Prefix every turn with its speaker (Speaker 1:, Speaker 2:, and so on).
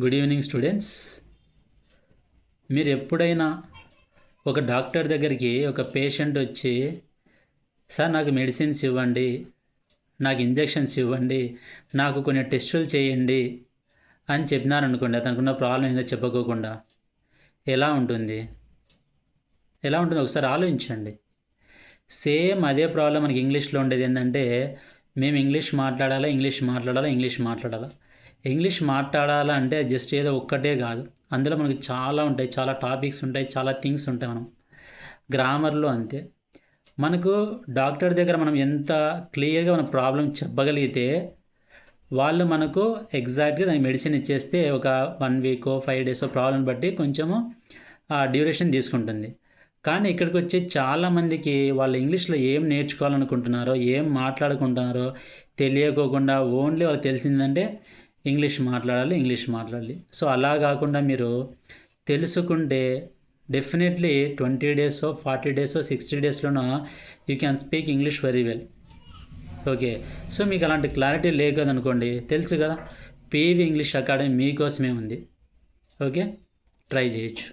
Speaker 1: Good evening students. మీరు ఎప్పుడైనా ఒక డాక్టర్ దగ్గరికి ఒక పేషెంట్ వచ్చి, సార్ నాకు మెడిసిన్స్ ఇవ్వండి, నాకు ఇంజెక్షన్స్ ఇవ్వండి, నాకు కొన్ని టెస్టులు చేయండి అని చెప్పినారనుకోండి, అతనుకున్న ప్రాబ్లం ఏందో చెప్పుకోకుండా ఎలా ఉంటుంది? ఒకసారి ఆలోచించండి. సేమ్ అదే ప్రాబ్లం మనకి ఇంగ్లీష్లో ఉండేది ఏంటంటే, మేము ఇంగ్లీష్ మాట్లాడాలా ఇంగ్లీష్ మాట్లాడాలా అంటే జస్ట్ ఏదో ఒక్కటే కాదు, అందులో మనకి చాలా ఉంటాయి, చాలా టాపిక్స్ ఉంటాయి, చాలా థింగ్స్ ఉంటాయి. మనం గ్రామర్లో అంతే. మనకు డాక్టర్ దగ్గర మనం ఎంత క్లియర్గా మన ప్రాబ్లం చెప్పగలిగితే వాళ్ళు మనకు ఎగ్జాక్ట్గా దానికి మెడిసిన్ ఇచ్చేస్తే ఒక 1 వీకో 5 డేసో ప్రాబ్లం బట్టి కొంచెము డ్యూరేషన్ తీసుకుంటుంది. కానీ ఇక్కడికి వచ్చి చాలామందికి వాళ్ళు ఇంగ్లీష్లో ఏం నేర్చుకోవాలనుకుంటున్నారో, ఏం మాట్లాడుకుంటున్నారో తెలియకోకుండా ఓన్లీ వాళ్ళకి తెలిసిందంటే ఇంగ్లీష్ మాట్లాడాలి. సో అలా కాకుండా మీరు తెలుసుకుంటే డెఫినెట్లీ 20 డేసో 40 డేసో 60 డేస్లోనో you can speak English very well. Okay. So మీకు అలాంటి క్లారిటీ లేకదనుకోండి, తెలుసు కదా, పీవీ ఇంగ్లీష్ అకాడమీ మీకోసమే ఉంది. ఓకే, ట్రై చేయొచ్చు.